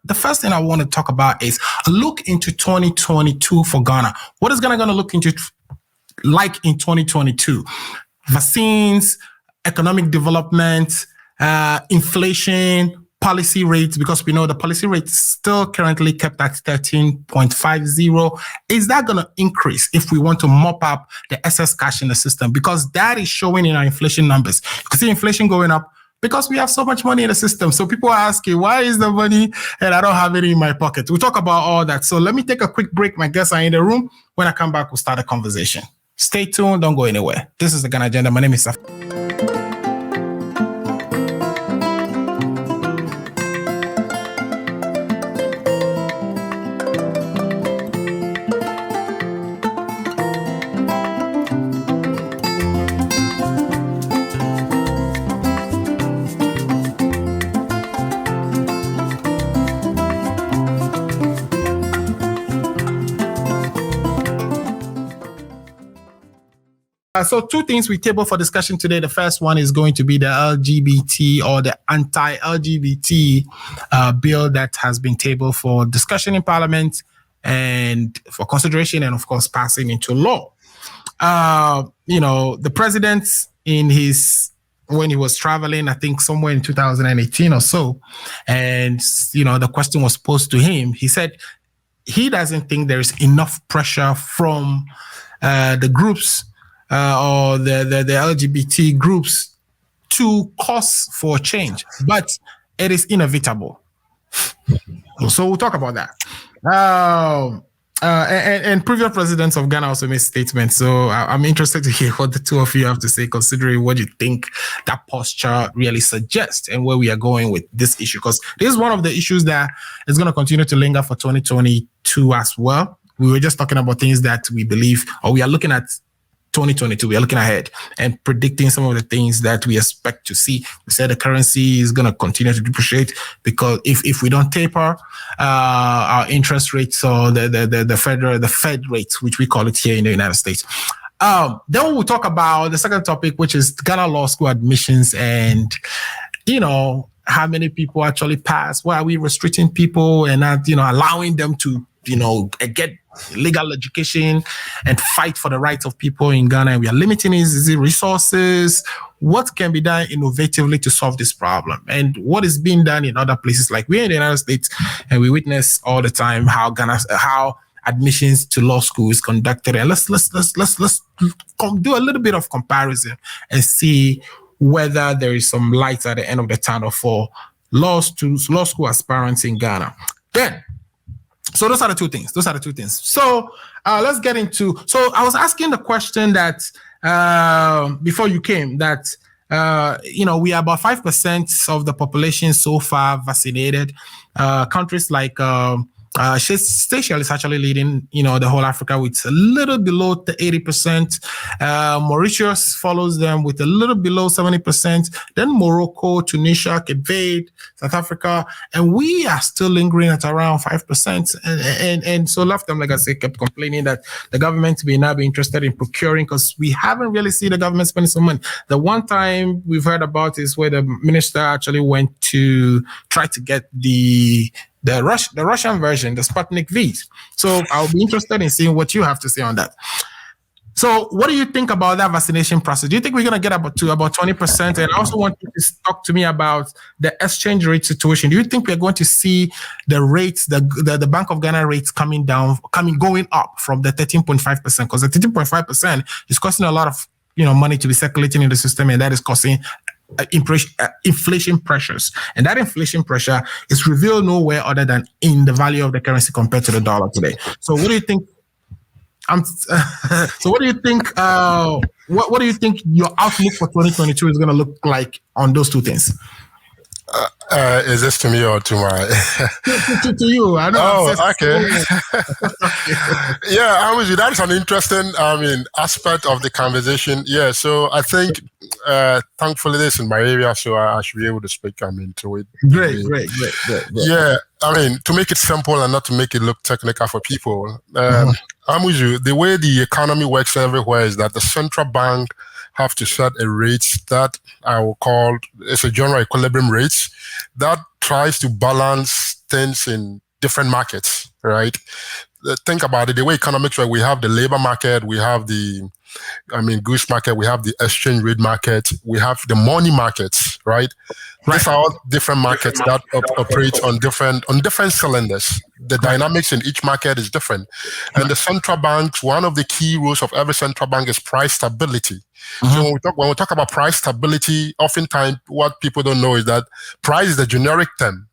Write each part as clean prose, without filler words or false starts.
the first thing I want to talk about is a look into 2022 for Ghana. What is Ghana going to look into like in 2022? Vaccines, economic development, inflation, policy rates, because we know the policy rate is still currently kept at 13.50. Is that going to increase if we want to mop up the excess cash in the system? Because that is showing in our inflation numbers. You can see inflation going up because we have so much money in the system. So people are asking, why is the money and I don't have it in my pocket? We'll talk about all that. So let me take a quick break. My guests are in the room. When I come back, we'll start a conversation. Stay tuned. Don't go anywhere. This is the Ghana Agenda. My name is Saf. So two things we table for discussion today. The first one is going to be the LGBT or the anti-LGBT bill that has been tabled for discussion in Parliament and for consideration and, of course, passing into law. The president when he was traveling, I think somewhere in 2018 or so, and, the question was posed to him. He said he doesn't think there is enough pressure from the groups or the LGBT groups to cause for change, but it is inevitable. So we'll talk about that. And previous presidents of Ghana also made statements. So I'm interested to hear what the two of you have to say, considering what you think that posture really suggests and where we are going with this issue. Because this is one of the issues that is going to continue to linger for 2022 as well. We were just talking about things that we believe, or we are looking at 2022, we are looking ahead and predicting some of the things that we expect to see. We said the currency is going to continue to depreciate because if we don't taper our interest rates or the Fed rates, which we call it here in the United States. Then we'll talk about the second topic, which is Ghana Law School admissions and, how many people actually pass. Why are we restricting people and not, allowing them to, get legal education and fight for the rights of people in Ghana? And we are limiting is it resources? What can be done innovatively to solve this problem? And what is being done in other places? Like we're in the United States and we witness all the time how admissions to law school is conducted. And let's do a little bit of comparison and see whether there is some light at the end of the tunnel for law school aspirants in Ghana. So those are the two things. So let's get into. So I was asking the question that before you came that we are about 5% of the population so far vaccinated. Countries like Seychelles is actually leading, the whole Africa with a little below the 80%. Mauritius follows them with a little below 70%. Then Morocco, Tunisia, Cape Verde, South Africa, and we are still lingering at around 5%. And so left them, like I said, kept complaining that the government may not be interested in procuring because we haven't really seen the government spending some money. The one time we've heard about is where the minister actually went to try to get the Russian version, the Sputnik V. So I'll be interested in seeing what you have to say on that. So what do you think about that vaccination process? Do you think we're going to get about 20%? And I also want you to talk to me about the exchange rate situation. Do you think we're going to see the rates, the Bank of Ghana rates going up from the 13.5%? Because the 13.5% is costing a lot of money to be circulating in the system, and that is causing inflation pressures. And that inflation pressure is revealed nowhere other than in the value of the currency compared to the dollar today. So what do you think? What do you think? What do you think your outlook for 2022 is going to look like on those two things? Is this to me or to my? to you. I know. Oh, okay. Yeah, that is an interesting, aspect of the conversation. Yeah, so I think, thankfully, this is in my area, so I should be able to speak. To it. Great. Yeah, to make it simple and not to make it look technical for people. I'm with you. The way the economy works everywhere is that the central bank have to set a rate that I will call, it's a general equilibrium rate that tries to balance things in different markets, right? Think about it. The way economics work, we have the labor market, we have the goods market, we have the exchange rate market, we have the money markets, right? These are all different markets that operate on different cylinders. The dynamics in each market is different. And the central banks, one of the key rules of every central bank is price stability. So when we talk about price stability, oftentimes what people don't know is that price is the generic term.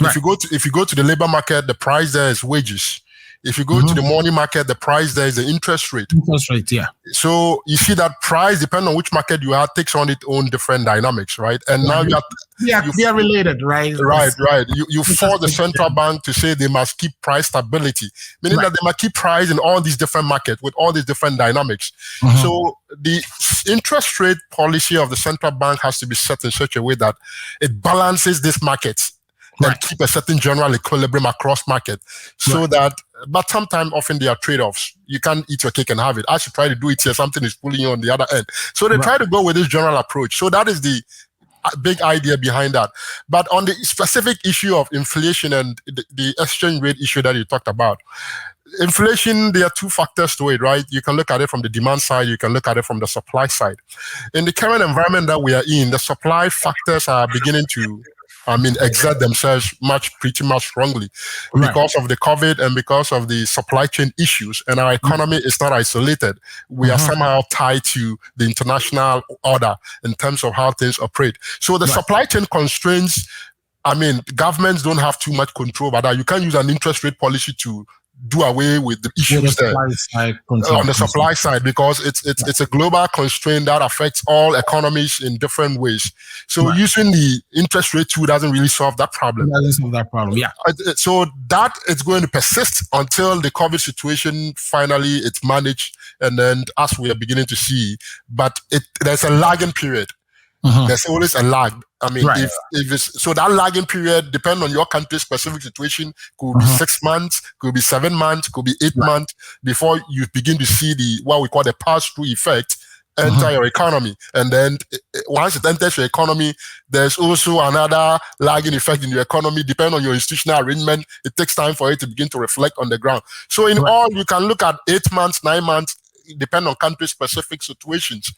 If you go to the labor market, the price there is wages. If you go to the money market, the price there is the interest rate. Interest rate, yeah. So you see that price, depending on which market you are, takes on its own different dynamics, right? And now they are related, right? Right. You force the central bank to say they must keep price stability, meaning that they must keep price in all these different markets with all these different dynamics. So the interest rate policy of the central bank has to be set in such a way that it balances these markets and keep a certain general equilibrium across market, so that. But sometimes, often there are trade-offs. You can't eat your cake and have it. As you try to do it here, something is pulling you on the other end. So they try to go with this general approach. So that is the big idea behind that. But on the specific issue of inflation and the exchange rate issue that you talked about, inflation, there are two factors to it, right? You can look at it from the demand side, you can look at it from the supply side. In the current environment that we are in, the supply factors are beginning to exert themselves pretty much strongly because of the COVID and because of the supply chain issues. And our economy is not isolated. We are somehow tied to the international order in terms of how things operate. So the supply chain constraints, governments don't have too much control about that. You can't use an interest rate policy to do away with the issues there on the supply side, because it's a global constraint that affects all economies in different ways. So using the interest rate tool doesn't really solve that problem. So that is going to persist until the COVID situation finally it's managed, and then as we are beginning to see, but there's a lagging period. There's always a lag. If it's so, that lagging period, depending on your country's specific situation, could be 6 months, could be 7 months, could be 8 months before you begin to see what we call the pass-through effect enter your economy. And then once it enters your economy, there's also another lagging effect in your economy. Depending on your institutional arrangement, it takes time for it to begin to reflect on the ground. So in all, you can look at 8 months, 9 months, depend on country-specific situations.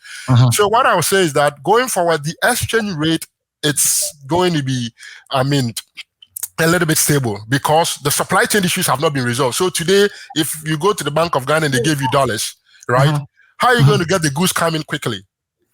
So what I would say is that going forward, the exchange rate, it's going to be, a little bit stable because the supply chain issues have not been resolved. So today, if you go to the Bank of Ghana and they give you dollars, right? How are you going to get the goods coming quickly?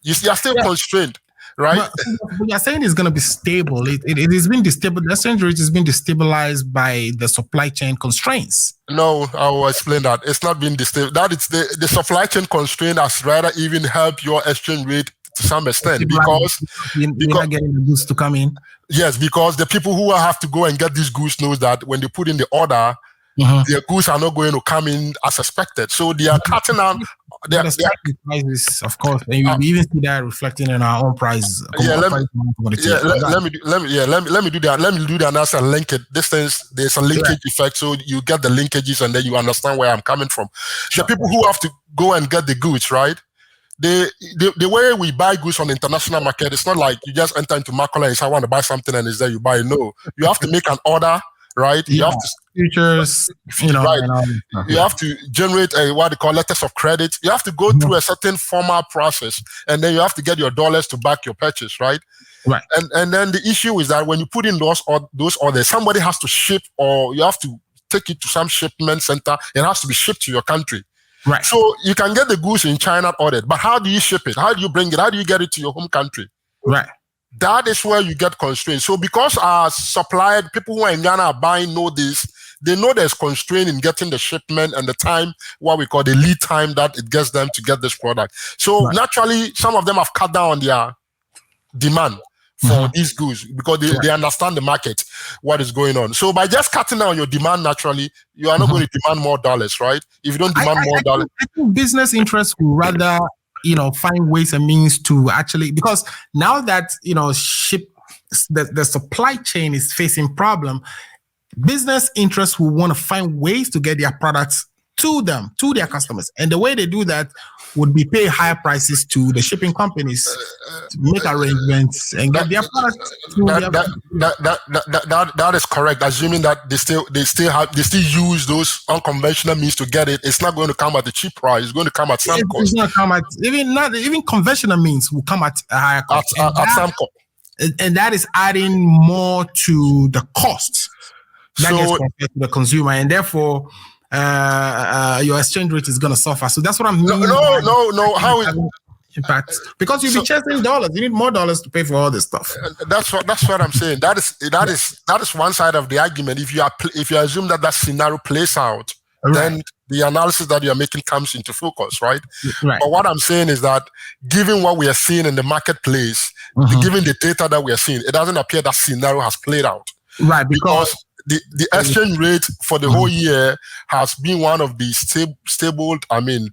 You are still constrained, right? But you're saying it's going to be stable. It has been destabilized. The exchange rate has been destabilized by the supply chain constraints. No, I will explain that. It's not been destabilized. That it's the supply chain constraint has rather even helped your exchange rate to some extent because you're not getting the goods to come in. Yes, because the people who have to go and get these goods knows that when they put in the order, their goods are not going to come in as expected. So they are cutting down. Prices, of course, and you even see that reflecting in our own price. Let me do that. Let me do that now and link it. There's a linkage effect, so you get the linkages and then you understand where I'm coming from. The people who have to go and get the goods, right? The way we buy goods on the international market, it's not like you just enter into Makola and say, I want to buy something and it's there, you buy. No, you have to make an order, right? You have to futures, right. You have to generate what they call letters of credit. You have to go through a certain formal process, and then you have to get your dollars to back your purchase, right? Right. And then the issue is that when you put in those orders, somebody has to ship, or you have to take it to some shipment center. It has to be shipped to your country. Right. So you can get the goods in China ordered, but how do you ship it? How do you bring it? How do you get it to your home country? Right. That is where you get constraints. So because our supplier, people who are in Ghana are buying know this, they know there's constraint in getting the shipment and the time, what we call the lead time that it gets them to get this product. So naturally, some of them have cut down on their demand for these goods because they understand the market, what is going on. So by just cutting down your demand, naturally, you are not going to demand more dollars, right? If you don't demand more dollars. I think business interests would rather, find ways and means to actually, because now that, the supply chain is facing problem, business interests will want to find ways to get their products to them, to their customers. And the way they do that would be pay higher prices to the shipping companies to make arrangements and get their products to that is correct. Assuming that they still use those unconventional means to get it, it's not going to come at a cheap price. It's going to come at some cost. It's going to come at even conventional means will come at a higher cost. At some cost. And that is adding more to the cost that gets compared to the consumer, and therefore your exchange rate is going to suffer. So that's what I'm meaning. No. How impact? Because you'll be chasing dollars. You need more dollars to pay for all this stuff. That's what I'm saying. That is one side of the argument. If you assume that scenario plays out, then the analysis that you're making comes into focus, right? But what I'm saying is that given what we are seeing in the marketplace, given the data that we are seeing, it doesn't appear that scenario has played out. Right, because the exchange rate for the whole year has been one of the stable,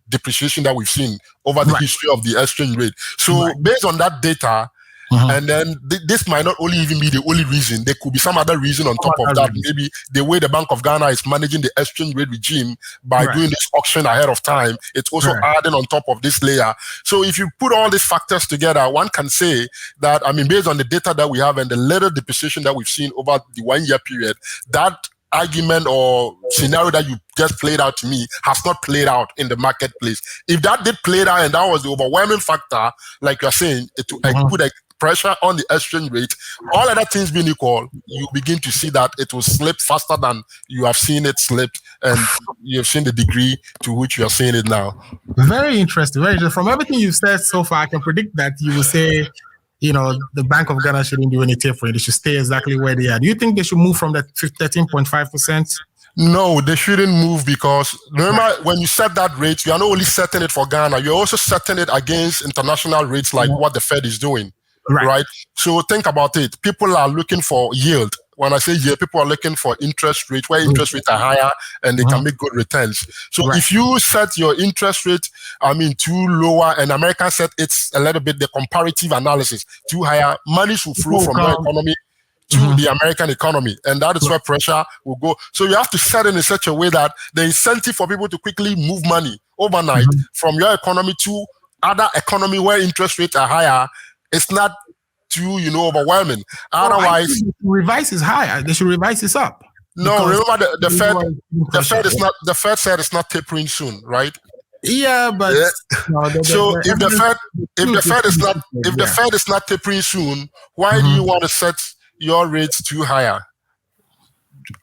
depreciation that we've seen over the history of the exchange rate. So based on that data, and then this might not only even be the only reason. There could be some other reason on top of that. Maybe the way the Bank of Ghana is managing the exchange rate regime by doing this auction ahead of time, it's also adding on top of this layer. So if you put all these factors together, one can say that, based on the data that we have and the little depreciation that we've seen over the 1 year period, that argument or scenario that you just played out to me has not played out in the marketplace. If that did play out and that was the overwhelming factor, like you're saying, it put a pressure on the exchange rate, all other things being equal, you begin to see that it will slip faster than you have seen it slip, and you've seen the degree to which you are seeing it now. Very interesting. Very interesting. From everything you've said so far, I can predict that you will say, the Bank of Ghana shouldn't do any tapering. They should stay exactly where they are. Do you think they should move from that 13.5%? No, they shouldn't move, because remember, when you set that rate, you are not only setting it for Ghana, you're also setting it against international rates like what the Fed is doing. Right. So think about it. People are looking for yield. When I say yield, people are looking for interest rate, where interest rates are higher and they can make good returns. So if you set your interest rate, too lower, and America set it's a little bit the comparative analysis too higher, money will flow from your economy to the American economy, and that is where pressure will go. So you have to set it in such a way that the incentive for people to quickly move money overnight from your economy to other economy where interest rates are higher, it's not too, overwhelming. Otherwise, revise is higher. They should revise this up. No, remember the Fed said it's not tapering soon, right? Yeah, but so if the Fed is not tapering soon, why do you want to set your rates too higher?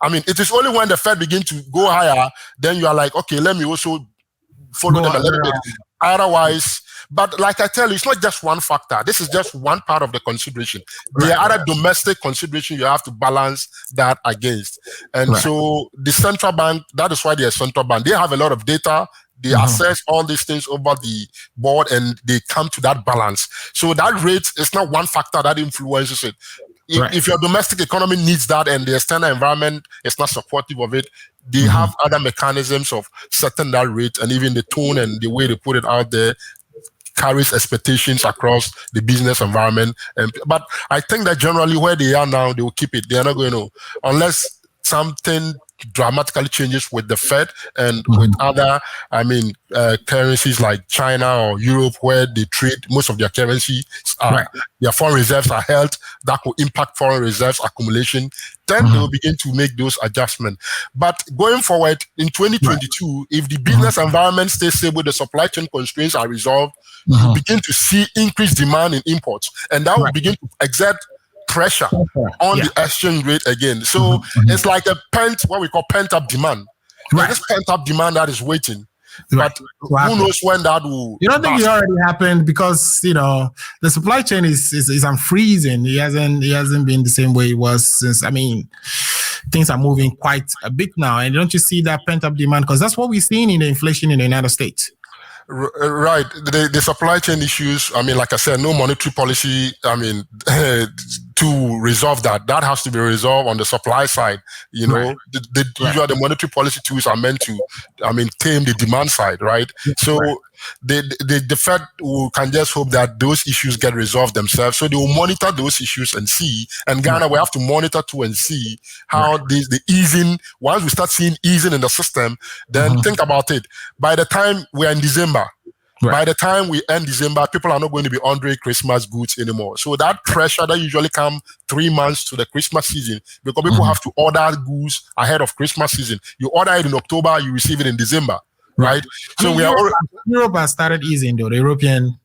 It is only when the Fed begins to go higher, then you are like, okay, let me also follow them a little bit. Otherwise, but like I tell you, it's not just one factor. This is just one part of the consideration. There are other domestic considerations you have to balance that against. And so the central bank, that is why they're a central bank. They have a lot of data. They assess all these things over the board and they come to that balance. So that rate is not one factor that influences it. If your domestic economy needs that and the external environment is not supportive of it, they have other mechanisms of setting that rate, and even the tone and the way they put it out there carries expectations across the business environment. But I think that generally where they are now, they will keep it. They are not going to, unless something dramatically changes with the Fed and with other, currencies like China or Europe, where they trade most of their currency, their foreign reserves are held. That will impact foreign reserves accumulation. Then they will begin to make those adjustments. But going forward in 2022, if the business environment stays stable, the supply chain constraints are resolved, you begin to see increased demand in imports, and that will begin to exert pressure on the exchange rate again. So it's like what we call pent-up demand. There's this pent-up demand that is waiting. But who knows when that will... You don't think it already happened, because the supply chain is unfreezing. It hasn't been the same way it was since. Things are moving quite a bit now, and don't you see that pent-up demand? Because that's what we're seeing in the inflation in the United States. Right. The supply chain issues, like I said, no monetary policy, to resolve that. That has to be resolved on the supply side. You know, usually the monetary policy tools are meant to, tame the demand side, right? So the Fed can just hope that those issues get resolved themselves. So they will monitor those issues and see. And Ghana, we have to monitor too and see how the easing, once we start seeing easing in the system, then think about it. By the time we're in December, by the time we end December, people are not going to be ordering Christmas goods anymore. So that pressure that usually comes 3 months to the Christmas season, because people have to order goods ahead of Christmas season. You order it in October, you receive it in December, right? So Europe has started easing, though. The European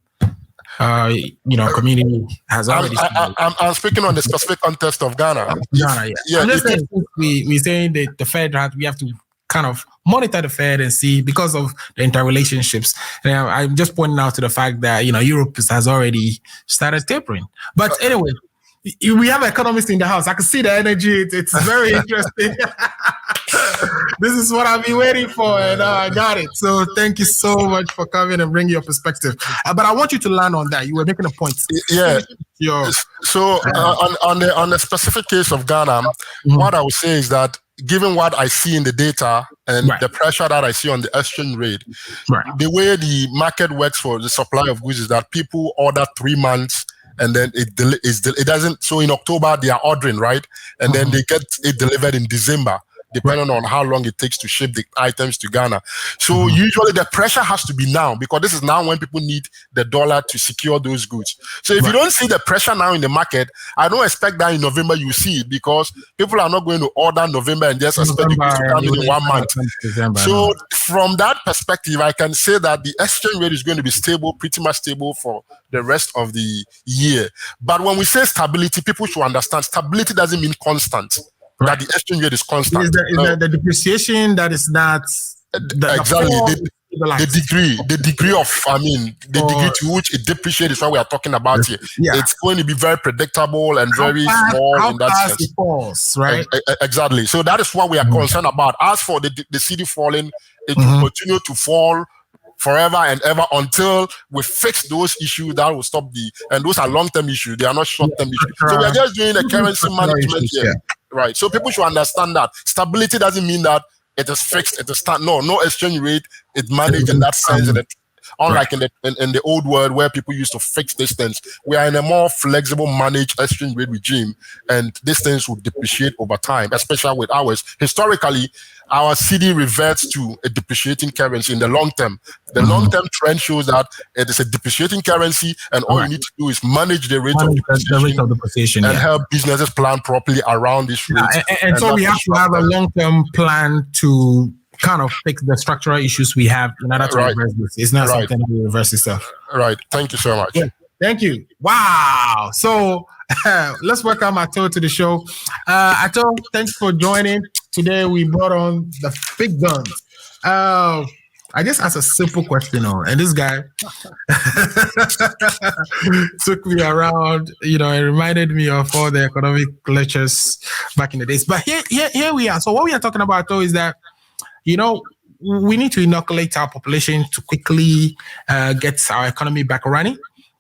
community has already. I'm speaking on the specific context of Ghana. I'm just saying, we're saying that the Fed we have to kind of monitor the Fed and see, because of the interrelationships. I'm just pointing out to the fact that Europe has already started tapering. But anyway, we have economists in the house. I can see the energy. It's very interesting. This is what I've been waiting for, and I got it. So thank you so much for coming and bringing your perspective. But I want you to land on that. You were making a point. Yeah. So on the specific case of Ghana, what I would say is that, given what I see in the data and the pressure that I see on the exchange rate, the way the market works for the supply of goods is that people order 3 months and then it doesn't. So in October they are ordering, right? And then they get it delivered in December, depending on how long it takes to ship the items to Ghana. So usually the pressure has to be now, because this is now when people need the dollar to secure those goods. So if you don't see the pressure now in the market, I don't expect that in November you see it, because people are not going to order November and just expect the goods to come in 1 month. So from that perspective, I can say that the exchange rate is going to be stable, pretty much stable for the rest of the year. But when we say stability, people should understand stability doesn't mean constant. That the exchange rate is constant. Is the depreciation that is not exactly the degree of degree to which it depreciates is what we are talking about here. It's going to be very predictable and very small in that sense. It falls, right? Exactly. So that is what we are concerned about. As for the Cedi falling, it will continue to fall forever and ever until we fix those issues that will stop and those are long-term issues. They are not short-term issues. So we are just doing a currency management here. Right. So people should understand that stability doesn't mean that it is fixed, it is no exchange rate, it managed in that sense. Unlike in the old world where people used to fix these things, we are in a more flexible managed exchange rate regime, and these things will depreciate over time, especially with ours. Historically, our cedi reverts to a depreciating currency in the long term. The long-term trend shows that it is a depreciating currency, and all you need to do is manage the rate of depreciation and help businesses plan properly around this rate. And so we have to have a long-term plan to kind of fix the structural issues we have in order to reverse this. It's not something that will reverse itself. Right. Thank you so much. Yeah. Thank you. Wow. So let's welcome Ato to the show. Ato, thanks for joining. Today we brought on the big guns. I just asked a simple question, and this guy took me around, it reminded me of all the economic lectures back in the days. But here we are. So what we are talking about, though, is that we need to inoculate our population to quickly get our economy back running.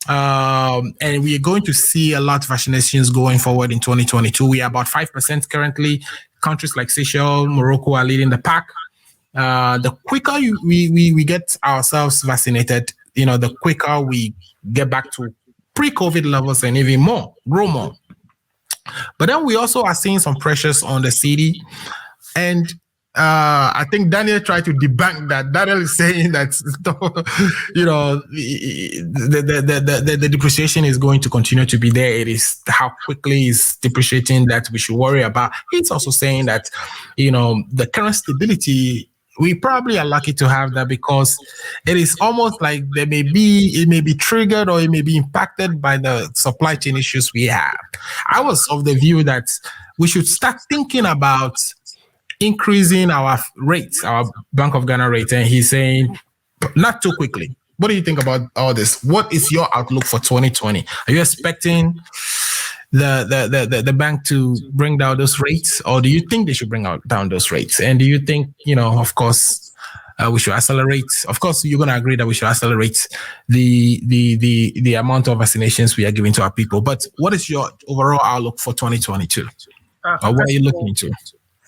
And we are going to see a lot of vaccinations going forward in 2022. We are about 5% currently. Countries like Seychelles, Morocco are leading the pack. The quicker we get ourselves vaccinated, the quicker we get back to pre-COVID levels and even more, grow more. But then we also are seeing some pressures on the cedi. And I think Daniel tried to debunk that. Daniel is saying that the depreciation is going to continue to be there. It is how quickly it's depreciating that we should worry about. He's also saying that the current stability, we probably are lucky to have that, because it is almost like it may be triggered or it may be impacted by the supply chain issues we have. I was of the view that we should start thinking about increasing our rates, our Bank of Ghana rate, and he's saying not too quickly. What do you think about all this? What is your outlook for 2020? Are you expecting the bank to bring down those rates, or do you think they should bring down those rates? And do you think, of course, we should accelerate. Of course, you're going to agree that we should accelerate the amount of vaccinations we are giving to our people. But what is your overall outlook for 2022? What are you looking into?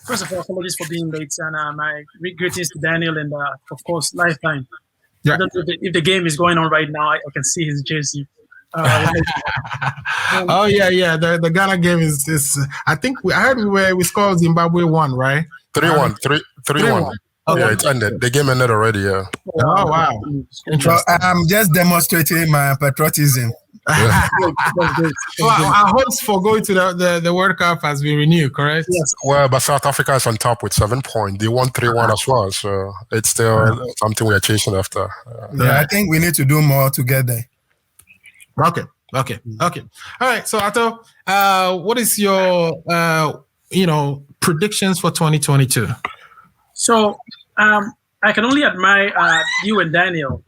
First of all, apologies for being late, and my greetings to Daniel and of course Lifetime. Yeah. I don't know if the game is going on right now. I can see his jersey. Oh yeah. The Ghana game is. I think I heard we scored Zimbabwe 1, right? 3-1. 3-1. Okay. Yeah, it ended. The game ended already. Yeah. Oh wow. So I'm just demonstrating my patriotism. Well, our hopes for going to the World Cup has been renewed, correct? Yes. Well, but South Africa is on top with 7 points. They won 3-1 as well, so it's still something we are chasing after. Yeah, I think we need to do more together. Okay. All right. So, Ato, what is your predictions for 2022? So, I can only admire you and Daniel.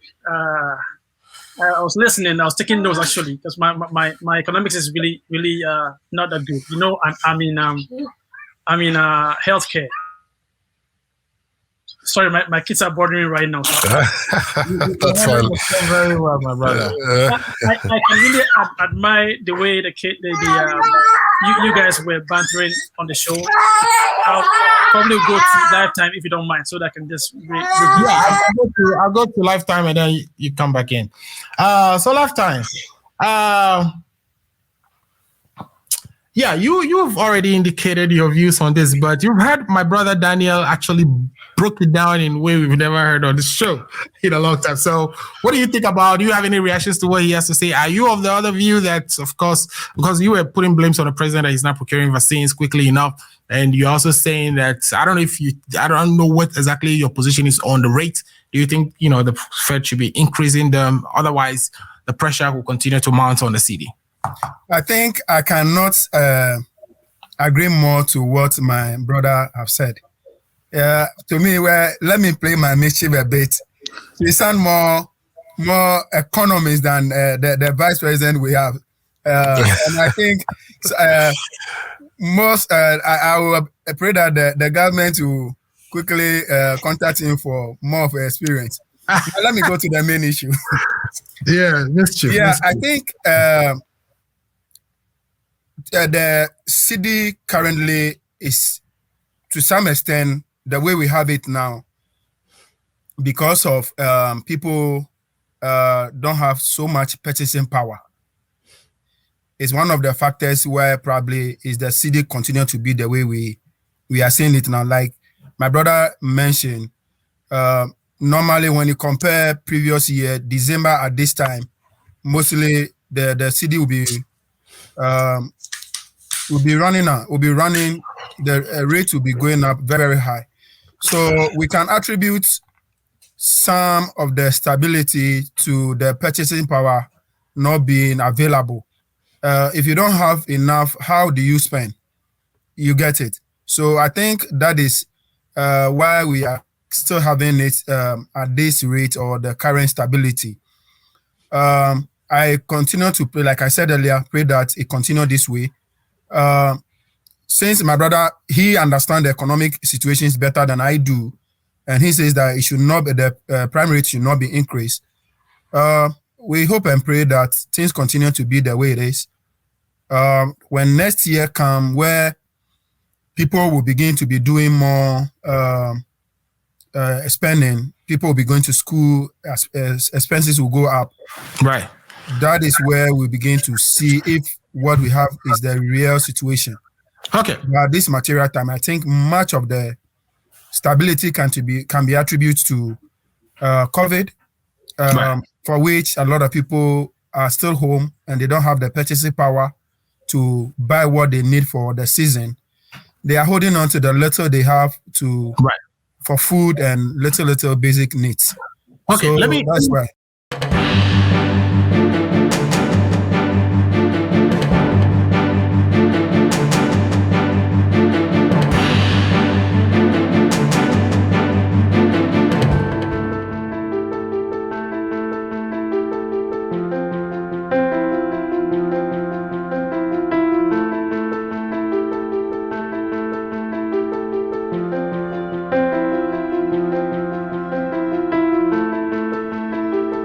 I was listening. I was taking notes actually because my economics is really not that good. You know, I'm in healthcare. Sorry, my kids are bothering me right now. That's fine. Very well, my brother. I can really admire the way you guys were bantering on the show. I'll probably go to Lifetime if you don't mind, so that I can just I'll go to Lifetime and then you come back in. So Lifetime. You've already indicated your views on this, but you've heard my brother Daniel actually broke it down in a way we've never heard on this show in a long time. So what do you think about, do you have any reactions to what he has to say? Are you of the other view that, of course, because you were putting blames on the president that he's not procuring vaccines quickly enough, and you're also saying that, I don't know what exactly your position is on the rate. Do you think, the Fed should be increasing them? Otherwise, the pressure will continue to mount on the Cedi. I think I cannot agree more to what my brother have said. To me, let me play my mischief a bit. You sound more economist than the vice president we have, and I think I will pray that the government will quickly contact him for more of experience. Now, let me go to the main issue. Mischief. I think the Cedi currently is, to some extent, the way we have it now, because of people don't have so much purchasing power. It's one of the factors where probably is the Cedi continue to be the way we are seeing it now. Like my brother mentioned, normally when you compare previous year, December at this time, mostly the Cedi will be running, the rate will be going up very, very high. So we can attribute some of the stability to the purchasing power not being available. If you don't have enough, how do you spend? You get it. So I think that is why we are still having it at this rate or the current stability. I continue to pray, like I said earlier, pray that it continue this way. Since my brother, he understands the economic situations better than I do, and he says that it should not be, the prime rate should not be increased. We hope and pray that things continue to be the way it is. When next year comes, where people will begin to be doing more spending, people will be going to school, expenses will go up. Right. That is where we begin to see if what we have is the real situation. Okay. But this material time, I think much of the stability can be attributed to COVID, Right. for which a lot of people are still home and they don't have the purchasing power to buy what they need for the season. They are holding on to the little they have to Right. for food and little basic needs. Okay, So let me that's why.